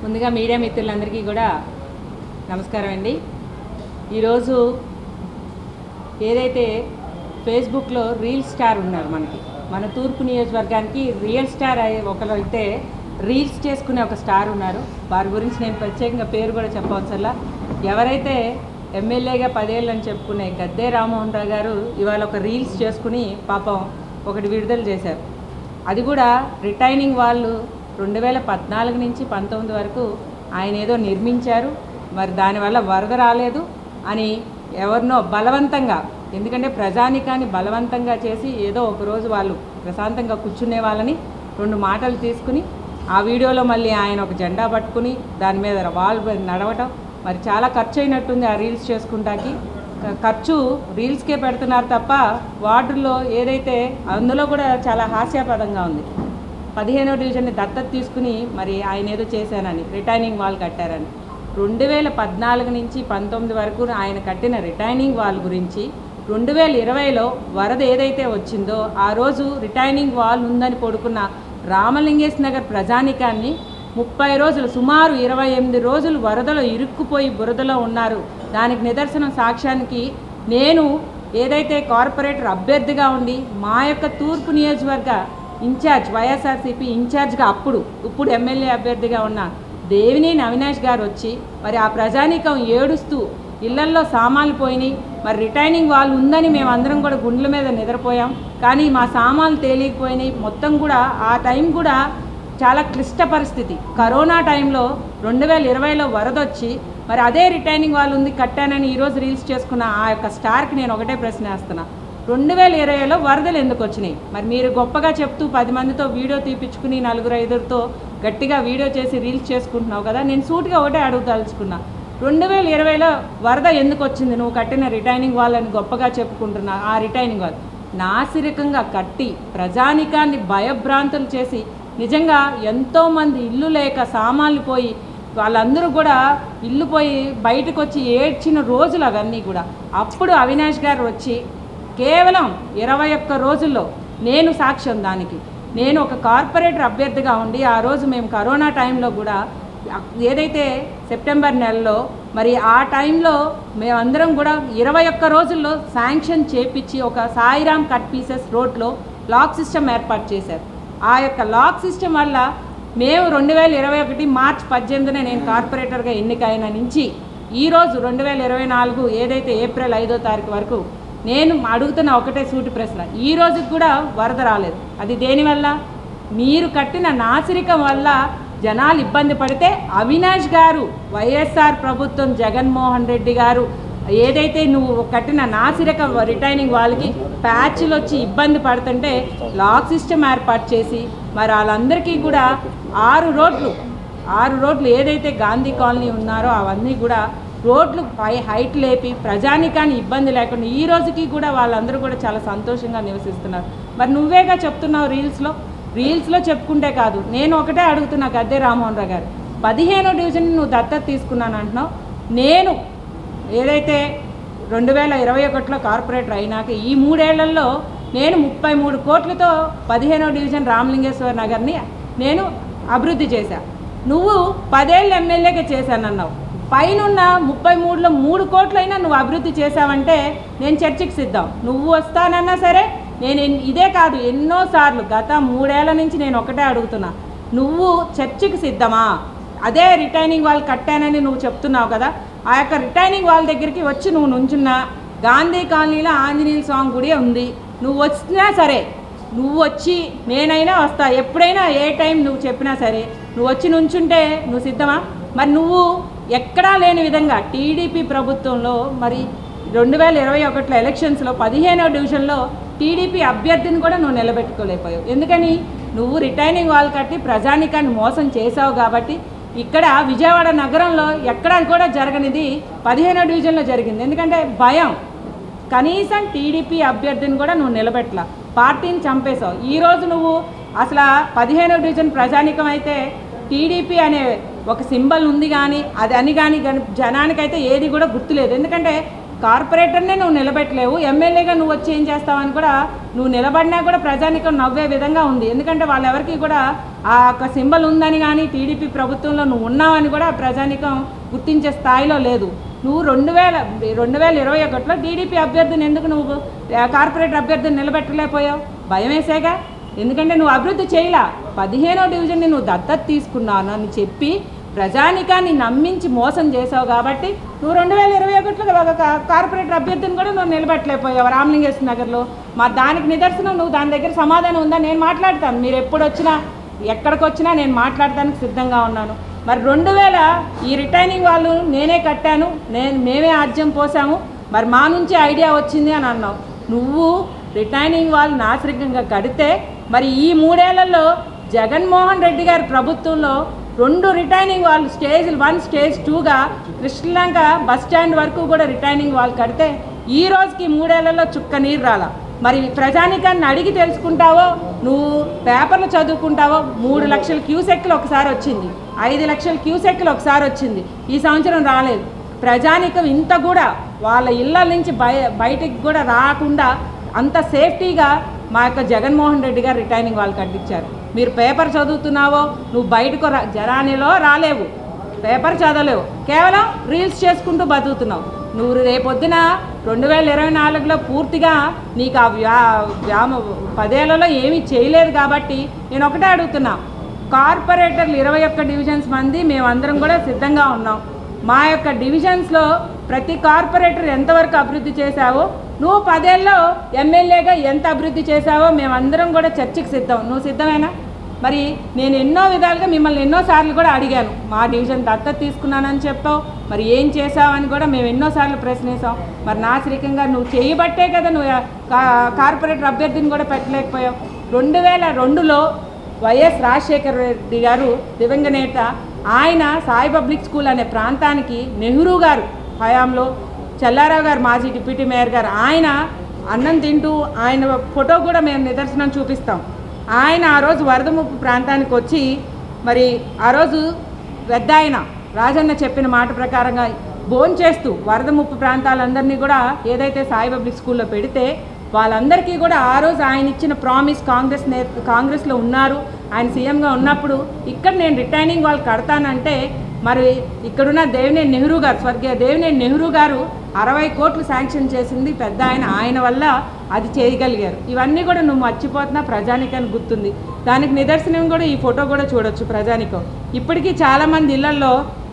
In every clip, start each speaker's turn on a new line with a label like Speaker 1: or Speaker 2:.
Speaker 1: ముందుగా మీడియా మిత్రులందరికీ కూడా నమస్కారం అండి. ఈరోజు ఏదైతే ఫేస్బుక్లో రీల్ స్టార్ ఉన్నారు, మన తూర్పు నియోజకవర్గానికి రియల్ స్టార్ ఒకరు అయితే రీల్స్ చేసుకునే ఒక స్టార్ ఉన్నారు. వారి గురించి నేను ప్రత్యేకంగా పేరు కూడా చెప్పవసరలా. ఎవరైతే ఎమ్మెల్యేగా 10 ఏళ్ళు అని చెప్పుకునే గద్దే రామ్మోహన్ రావు గారు ఇవాళ ఒక రీల్స్ చేసుకుని పాపం ఒకటి విడుదల చేశారు. అది కూడా రిటైనింగ్ వాళ్ళు 2014 నుంచి 19 వరకు ఆయన ఏదో నిర్మించారు, మరి దానివల్ల వరద రాలేదు అని ఎవరినో బలవంతంగా, ఎందుకంటే ప్రజానికాన్ని బలవంతంగా చేసి ఏదో ఒకరోజు వాళ్ళు ప్రశాంతంగా కూర్చునే వాళ్ళని 2 మాటలు తీసుకుని ఆ వీడియోలో మళ్ళీ ఆయన ఒక జెండా పట్టుకుని దాని మీద వాళ్ళు నడవటం, మరి చాలా ఖర్చు అయినట్టుంది ఆ రీల్స్ చేసుకుంటాకి. ఖర్చు రీల్స్కే పెడుతున్నారు తప్ప వార్డుల్లో ఏదైతే అందులో కూడా చాలా హాస్యాస్పదంగా ఉంది. 15వ డివిజన్ని దత్తత తీసుకుని మరి ఆయన ఏదో చేశానని రిటైనింగ్ వాల్ కట్టారని. 2014 నుంచి 19 వరకు ఆయన కట్టిన రిటైనింగ్ వాల్ గురించి 2020లో వరద ఏదైతే వచ్చిందో ఆ రోజు రిటైనింగ్ వాల్ ఉందని పడుకున్న రామలింగేశ్ నగర్ ప్రజానికాన్ని 30 రోజులు, సుమారు 28 రోజులు వరదలో ఇరుక్కుపోయి బురదలో ఉన్నారు. దానికి నిదర్శనం సాక్ష్యానికి నేను ఏదైతే కార్పొరేటర్ అభ్యర్థిగా ఉండి మా యొక్క తూర్పు నియోజకవర్గ ఇన్ఛార్జ్, వైఎస్ఆర్సీపీ ఇన్ఛార్జ్గా ఇప్పుడు ఎమ్మెల్యే అభ్యర్థిగా ఉన్న దేవినేని అవినాష్ గారు వచ్చి మరి ఆ ప్రజానీకం ఏడుస్తూ ఇళ్లల్లో సామాన్లు పోయినాయి, మరి రిటైనింగ్ వాల్ ఉందని మేమందరం కూడా గుండెల మీద నిద్రపోయాం, కానీ మా సామాన్లు తేలికపోయినాయి. మొత్తం కూడా ఆ టైం కూడా చాలా క్లిష్ట పరిస్థితి. కరోనా టైంలో 2020లో వరదొచ్చి మరి అదే రిటైనింగ్ వాల్ ఉంది కట్టానని ఈరోజు రీల్స్ చేసుకున్న ఆ యొక్క స్టార్కి నేను ఒకటే ప్రశ్న వేస్తున్నా. 2020లో వరదలు ఎందుకు వచ్చినాయి? మరి మీరు గొప్పగా చెప్తూ 10 మందితో వీడియో తీపించుకుని 4-5తో గట్టిగా వీడియో చేసి రీల్స్ చేసుకుంటున్నావు కదా. నేను సూటిగా ఒకటే అడుగుదలుచుకున్నా, 2020లో వరద ఎందుకు వచ్చింది? నువ్వు కట్టిన రిటైనింగ్ వాల్ అని గొప్పగా చెప్పుకుంటున్నా. ఆ రిటైనింగ్ వాల్ నాసిరకంగా కట్టి ప్రజానికాన్ని భయభ్రాంతులు చేసి నిజంగా ఎంతోమంది ఇల్లు లేక సామాన్లు పోయి వాళ్ళందరూ కూడా ఇల్లు పోయి బయటకు వచ్చి ఏడ్చిన రోజులు అవన్నీ కూడా. అప్పుడు అవినాష్ గారు వచ్చి కేవలం 21 రోజుల్లో, నేను సాక్ష్యం దానికి, నేను ఒక కార్పొరేటర్ అభ్యర్థిగా ఉండి ఆ రోజు మేము కరోనా టైంలో కూడా ఏదైతే సెప్టెంబర్ నెలలో మరి ఆ టైంలో మేమందరం కూడా 21 రోజుల్లో శాంక్షన్ చేపించి ఒక సాయిరామ్ కట్ పీసెస్ రోడ్లో లాక్ సిస్టమ్ ఏర్పాటు చేశారు. ఆ యొక్క లాక్ సిస్టమ్ వల్ల మేము 2021 మార్చి 18న నేను కార్పొరేటర్గా ఎన్నికైన నుంచి ఈరోజు 2024 ఏదైతే ఏప్రిల్ 5వ తారీఖు వరకు నేను అడుగుతున్న ఒకటే సూటి ప్రశ్న, ఈ రోజుకి కూడా వరద రాలేదు. అది దేనివల్ల? మీరు కట్టిన నాసిరికం వల్ల జనాలు ఇబ్బంది పడితే అవినాష్ గారు, వైఎస్ఆర్ ప్రభుత్వం, జగన్మోహన్ రెడ్డి గారు ఏదైతే నువ్వు కట్టిన నాసిరక రిటైనింగ్ వాళ్ళకి ప్యాచ్లు వచ్చి ఇబ్బంది పడుతుంటే లాక్ సిస్టమ్ ఏర్పాటు చేసి మరి వాళ్ళందరికీ కూడా 6 రోడ్లు ఏదైతే గాంధీ కాలనీ ఉన్నారో అవన్నీ కూడా రోడ్లు హైట్ లేపి ప్రజానికాన్ని ఇబ్బంది లేకుండా ఈ రోజుకి కూడా వాళ్ళందరూ కూడా చాలా సంతోషంగా నివసిస్తున్నారు. మరి నువ్వేగా చెప్తున్నావు రీల్స్లో చెప్పుకుంటే కాదు. నేను ఒకటే అడుగుతున్నా గద్దే రామ్మోహన్ రావు గారు, 15వ డివిజన్ నువ్వు దత్తత తీసుకున్నాను అంటున్నావు. నేను ఏదైతే 2021లో కార్పొరేటర్ అయినాక ఈ 3 ఏళ్లలో నేను 33 కోట్లతో 15వ డివిజన్ రామలింగేశ్వర నగర్ని నేను అభివృద్ధి చేశాను. నువ్వు 10 ఏళ్ళు ఎమ్మెల్యేగా చేశానన్నావు. పైనున్న 33లో 3 కోట్లైనా నువ్వు అభివృద్ధి చేశావంటే నేను చర్చకి సిద్ధం. నువ్వు వస్తానన్నా సరే, నేను ఇదే కాదు ఎన్నోసార్లు గత 3 ఏళ్ల నుంచి నేను ఒకటే అడుగుతున్నా, నువ్వు చర్చకి సిద్ధమా? అదే రిటైనింగ్ వాల్ కట్టానని నువ్వు చెప్తున్నావు కదా, ఆ యొక్క రిటైనింగ్ వాల్ దగ్గరికి వచ్చి నువ్వు నుంచున్నా గాంధీ కాలనీలో ఆంజనేయ స్వామి గుడి ఉంది, నువ్వు వచ్చినా సరే, నువ్వు వచ్చి నేనైనా వస్తా, ఎప్పుడైనా ఏ టైం నువ్వు చెప్పినా సరే నువ్వు వచ్చి నుంచుంటే నువ్వు సిద్ధమా? మరి నువ్వు ఎక్కడా లేని విధంగా టీడీపీ ప్రభుత్వంలో మరి 2021లో ఎలక్షన్స్లో 15వ డివిజన్లో టీడీపీ అభ్యర్థిని కూడా నువ్వు నిలబెట్టుకోలేకపోయావు. ఎందుకని? నువ్వు రిటైనింగ్ వాల్ కట్టి ప్రజానికాన్ని మోసం చేసావు కాబట్టి. ఇక్కడ విజయవాడ నగరంలో ఎక్కడా కూడా జరగనిది 15వ డివిజన్లో జరిగింది. ఎందుకంటే భయం. కనీసం టీడీపీ అభ్యర్థిని కూడా నువ్వు నిలబెట్టలా, పార్టీని చంపేశావు. ఈరోజు నువ్వు అసలు 15వ డివిజన్ ప్రజానికం అయితే టీడీపీ అనే ఒక సింబల్ ఉంది కానీ అది అని కానీ జనానికైతే ఏది కూడా గుర్తులేదు. ఎందుకంటే కార్పొరేటర్నే నువ్వు నిలబెట్టలేవు, ఎమ్మెల్యేగా నువ్వు వచ్చి ఏం చేస్తావని కూడా నువ్వు నిలబడినా కూడా ప్రజానికం నవ్వే విధంగా ఉంది. ఎందుకంటే వాళ్ళెవరికి కూడా ఆ యొక్క సింబల్ ఉందని కానీ టీడీపీ ప్రభుత్వంలో నువ్వు ఉన్నావని కూడా ప్రజానికం గుర్తించే స్థాయిలో లేదు. నువ్వు 2021లో టీడీపీ అభ్యర్థిని ఎందుకు నువ్వు కార్పొరేటర్ అభ్యర్థిని నిలబెట్టలేకపోయావు? భయం వేసేగా. ఎందుకంటే నువ్వు అభివృద్ధి చేయలా. 15వ డివిజన్ని నువ్వు దత్తత తీసుకున్నాను అని చెప్పి ప్రజానికాన్ని నమ్మించి మోసం చేసావు కాబట్టి నువ్వు 2021లో కార్పొరేటర్ అభ్యర్థిని కూడా నువ్వు నిలబెట్టలేకపోయావు రామలింగేశ్వర నగర్లో. మరి దానికి నిదర్శనం నువ్వు దాని దగ్గర సమాధానం ఉందా? నేను మాట్లాడతాను, మీరు ఎప్పుడు వచ్చినా ఎక్కడికి వచ్చినా నేను మాట్లాడటానికి సిద్ధంగా ఉన్నాను. మరి 2000 ఈ రిటైనింగ్ వాళ్ళు నేనే కట్టాను, మేమే ఆజ్యం పోసాము, మరి మా నుంచి ఐడియా వచ్చింది అని అన్నావు. నువ్వు రిటైనింగ్ వాళ్ళు నాసిరకంగా కడితే మరి ఈ 3 ఏళ్లలో జగన్మోహన్ రెడ్డి గారి ప్రభుత్వంలో 2 రిటైనింగ్ వాళ్ళు స్టేజ్ 1 స్టేజ్ 2గా కృష్ణలంక బస్ స్టాండ్ వరకు కూడా రిటైనింగ్ వాళ్ళు కడితే ఈ రోజుకి 3 ఏళ్లలో చుక్క నీరు రాలా. మరి ప్రజానికాన్ని అడిగి తెలుసుకుంటావో, నువ్వు పేపర్లు చదువుకుంటావో 3 లక్షల క్యూసెక్లు ఒకసారి వచ్చింది, 5 లక్షల క్యూసెక్లు ఒకసారి వచ్చింది, ఈ సంవత్సరం రాలేదు. ప్రజానికం ఇంత కూడా వాళ్ళ ఇళ్ళ నుంచి బయటికి కూడా రాకుండా అంత సేఫ్టీగా మా యొక్క జగన్మోహన్ రెడ్డి గారు రిటైనింగ్ వాళ్ళు కట్టించారు. మీరు పేపర్ చదువుతున్నావో, నువ్వు బయటకు జనానిలో రాలేవు, పేపర్ చదవలేవు, కేవలం రీల్స్ చేసుకుంటూ బతుకుతున్నావు. నువ్వు రేపొద్దున 2024లో పూర్తిగా నీకు ఆ 10 ఏళ్లలో ఏమీ చేయలేదు కాబట్టి నేను ఒకటే అడుగుతున్నా, కార్పొరేటర్లు 21 డివిజన్స్ మంది మేమందరం కూడా సిద్ధంగా ఉన్నాం. మా యొక్క డివిజన్స్లో ప్రతి కార్పొరేటర్ ఎంతవరకు అభివృద్ధి చేశావో, నువ్వు 10 ఏళ్ళలో ఎమ్మెల్యేగా ఎంత అభివృద్ధి చేశావో మేమందరం కూడా చర్చకి సిద్ధం. నువ్వు సిద్ధమేనా? మరి నేను ఎన్నో విధాలుగా మిమ్మల్ని ఎన్నోసార్లు కూడా అడిగాను, మా డివిజన్ దత్తత తీసుకున్నానని చెప్పావు, మరి ఏం చేసావని కూడా మేము ఎన్నోసార్లు ప్రశ్నిస్తాం. మరి నాసిరకంగా నువ్వు చేయబట్టే కదా నువ్వు కార్పొరేటర్ అభ్యర్థిని కూడా పెట్టలేకపోయావు. 2002లో వైఎస్ రాజశేఖర రెడ్డి గారు దివంగత నేత, ఆయన సాయి పబ్లిక్ స్కూల్ అనే ప్రాంతానికి నెహ్రూ గారు హయాంలో చెల్లారావు గారు మాజీ డిప్యూటీ మేయర్ గారు ఆయన అన్నం తింటూ ఆయన ఫోటో కూడా మేము నిదర్శనం చూపిస్తాం. ఆయన ఆ రోజు వరద ముప్పు ప్రాంతానికి వచ్చి మరి ఆ రోజు పెద్ద ఆయన రాజన్న చెప్పిన మాట ప్రకారంగా భోంచేస్తూ వరద ముప్పు ప్రాంతాలందరినీ కూడా ఏదైతే సాయి పబ్లిక్ స్కూల్లో పెడితే వాళ్ళందరికీ కూడా ఆ రోజు ఆయన ఇచ్చిన ప్రామిస్ కాంగ్రెస్లో ఉన్నారు, ఆయన సీఎంగా ఉన్నప్పుడు ఇక్కడ నేను రిటైనింగ్ వాళ్ళు కడతానంటే మరి ఇక్కడున్న దేవినేని నెహ్రూ గారు, స్వర్గీయ దేవినేని నెహ్రూ గారు 60 కోట్లు శాంక్షన్ చేసింది పెద్ద ఆయన వల్ల అది చేయగలిగారు. ఇవన్నీ కూడా నువ్వు మర్చిపోతున్నా, ప్రజానికానికి గుర్తుంది. దానికి నిదర్శనం కూడా ఈ ఫోటో కూడా చూడొచ్చు ప్రజానికం. ఇప్పటికీ చాలామంది ఇళ్లల్లో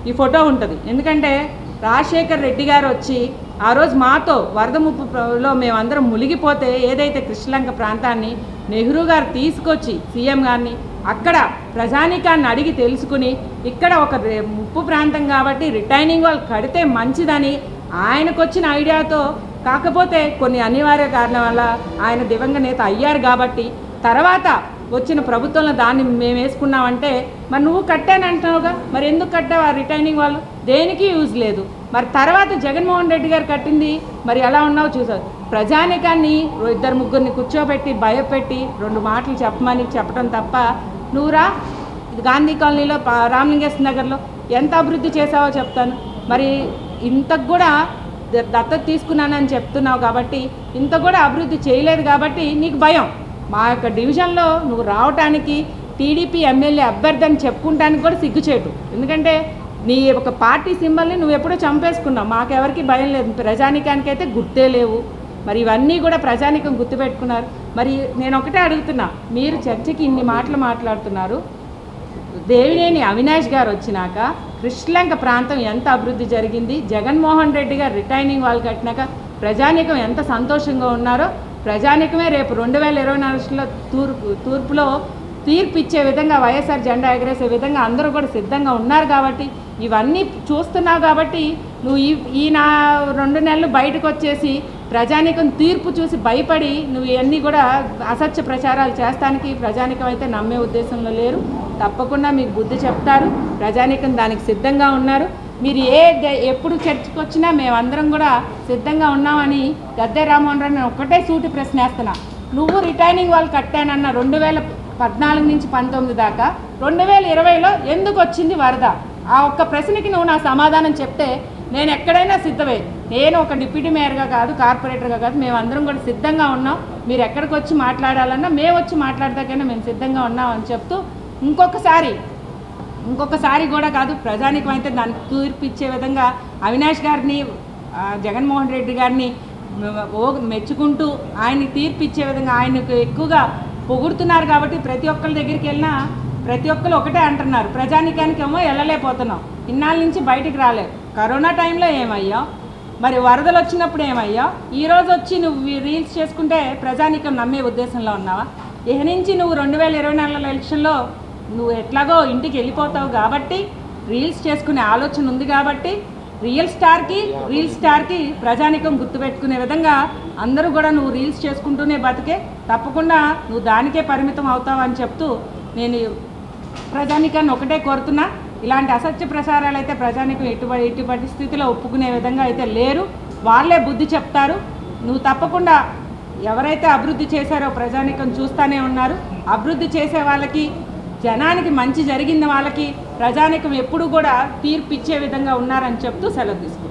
Speaker 1: ఈ ఫోటో ఉంటుంది. ఎందుకంటే రాజశేఖర్ రెడ్డి గారు వచ్చి ఆ రోజు మాతో వరద ముప్పులో మేమందరం మునిగిపోతే ఏదైతే కృష్ణలంక ప్రాంతాన్ని నెహ్రూ గారు తీసుకొచ్చి సీఎం గారిని అక్కడ ప్రజానికాన్ని అడిగి తెలుసుకుని ఇక్కడ ఒక ముప్పు ప్రాంతం కాబట్టి రిటైనింగ్ వాళ్ళు కడితే మంచిదని ఆయనకు వచ్చిన ఐడియాతో, కాకపోతే కొన్ని అనివార్య కారణం వల్ల ఆయన దివంగత నేత అయ్యారు కాబట్టి తర్వాత వచ్చిన ప్రభుత్వంలో దాన్ని మేము వేసుకున్నామంటే మరి నువ్వు కట్టానంటున్నావుగా, మరి ఎందుకు కట్టావు? ఆ రిటైనింగ్ వాళ్ళు దేనికి యూజ్ లేదు. మరి తర్వాత జగన్మోహన్ రెడ్డి గారు కట్టింది మరి ఎలా ఉన్నావో చూసావు. ప్రజానికాన్ని 2-3 కూర్చోబెట్టి భయపెట్టి 2 మాటలు చెప్పటం తప్ప నువ్వురా గాంధీ కాలనీలో రామలింగేశ్వర నగర్లో ఎంత అభివృద్ధి చేసావో చెప్తాను. మరి ఇంతకు కూడా దత్తత తీసుకున్నానని చెప్తున్నావు కాబట్టి ఇంత కూడా అభివృద్ధి చేయలేదు కాబట్టి నీకు భయం. మా యొక్క డివిజన్లో నువ్వు రావటానికి టీడీపీ ఎమ్మెల్యే అభ్యర్థి అని చెప్పుకుంటానికి కూడా సిగ్గుచేటు. ఎందుకంటే నీ ఒక పార్టీ సింబల్ని నువ్వు ఎప్పుడో చంపేసుకున్నావు. మాకెవరికి భయం లేదు, ప్రజానికానికైతే గుర్తే లేవు. మరి ఇవన్నీ కూడా ప్రజానికం గుర్తుపెట్టుకున్నారు. మరి నేను ఒకటే అడుగుతున్నా, మీరు చర్చకి ఇన్ని మాటలు మాట్లాడుతున్నారు, దేవినేని అవినాష్ గారు వచ్చినాక కృష్ణలంక ప్రాంతం ఎంత అభివృద్ధి జరిగింది, జగన్మోహన్ రెడ్డి గారు రిటైనింగ్ వాళ్ళు కట్టినాక ప్రజానికం ఎంత సంతోషంగా ఉన్నారో ప్రజానికమే రేపు 2024లో తూర్పులో తీర్పు ఇచ్చే విధంగా వైఎస్ఆర్ జెండా ఎగరేసే విధంగా అందరూ కూడా సిద్ధంగా ఉన్నారు. కాబట్టి ఇవన్నీ చూస్తున్నావు కాబట్టి నువ్వు ఈ నా 2 నెలలు బయటకు వచ్చేసి ప్రజానికం తీర్పు చూసి భయపడి నువ్వు ఇవన్నీ కూడా అసత్య ప్రచారాలు చేస్తానికి ప్రజానికం అయితే నమ్మే ఉద్దేశంలో లేరు. తప్పకుండా మీకు బుద్ధి చెప్తారు, ప్రజానికం దానికి సిద్ధంగా ఉన్నారు. మీరు ఎప్పుడు చర్చకు వచ్చినా మేమందరం కూడా సిద్ధంగా ఉన్నామని గద్దె రామ్మోహన్ రావు ఒకటే సూటి ప్రశ్న వేస్తున్నా. నువ్వు రిటైనింగ్ వాళ్ళు కట్టానన్న 2014 నుంచి 19 దాకా 2020లో ఎందుకు వచ్చింది వరద? ఆ ఒక్క ప్రశ్నకి నువ్వు నా సమాధానం చెప్తే నేను ఎక్కడైనా సిద్ధమే. నేను ఒక డిప్యూటీ మేయర్గా కాదు, కార్పొరేటర్గా కాదు, మేమందరం కూడా సిద్ధంగా ఉన్నాం. మీరు ఎక్కడికి వచ్చి మాట్లాడాలన్నా మేము వచ్చి మాట్లాడతాకైనా మేము సిద్ధంగా ఉన్నాం అని చెప్తూ ఇంకొకసారి కూడా కాదు, ప్రజానికం అయితే దానికి తీర్పు ఇచ్చే విధంగా అవినాష్ గారిని, జగన్మోహన్ రెడ్డి గారిని మెచ్చుకుంటూ ఆయన్ని తీర్పు ఇచ్చే విధంగా ఆయనకు ఎక్కువగా పొగుడుతున్నారు. కాబట్టి ప్రతి ఒక్కరి దగ్గరికి వెళ్ళినా ప్రతి ఒక్కరు ఒకటే అంటున్నారు, ప్రజానికానికి ఏమో వెళ్ళలేకపోతున్నాం, ఇన్నాళ్ళ నుంచి బయటికి రాలేదు. కరోనా టైంలో ఏమయ్యావు, మరి వరదలు వచ్చినప్పుడు ఏమయ్యావు, ఈరోజు వచ్చి నువ్వు రీల్స్ చేసుకుంటే ప్రజానికం నమ్మే ఉద్దేశంలో ఉన్నావా? ఇక నుంచి నువ్వు 2024 ఎలక్షన్లో నువ్వు ఎట్లాగో ఇంటికి వెళ్ళిపోతావు కాబట్టి, రీల్స్ చేసుకునే ఆలోచన ఉంది కాబట్టి రియల్ స్టార్కి ప్రజానికం గుర్తుపెట్టుకునే విధంగా అందరూ కూడా నువ్వు రీల్స్ చేసుకుంటూనే బతికే, తప్పకుండా నువ్వు దానికే పరిమితం అవుతావు అని చెప్తూ నేను ప్రజానికాన్ని ఒకటే కోరుతున్నా. ఇలాంటి అసత్య ప్రసారాలు అయితే ప్రజానికం ఎటువంటి పరిస్థితిలో ఒప్పుకునే విధంగా అయితే లేరు. వాళ్ళే బుద్ధి చెప్తారు. నువ్వు తప్పకుండా ఎవరైతే అభివృద్ధి చేశారో ప్రజానికం చూస్తూనే ఉన్నారు. అభివృద్ధి చేసే వాళ్ళకి, జనానికి మంచి జరిగిన వాళ్ళకి ప్రజానికం ఎప్పుడు కూడా తీర్పు ఇచ్చే విధంగా ఉన్నారని చెప్తూ సెలవు తీసుకుంటారు.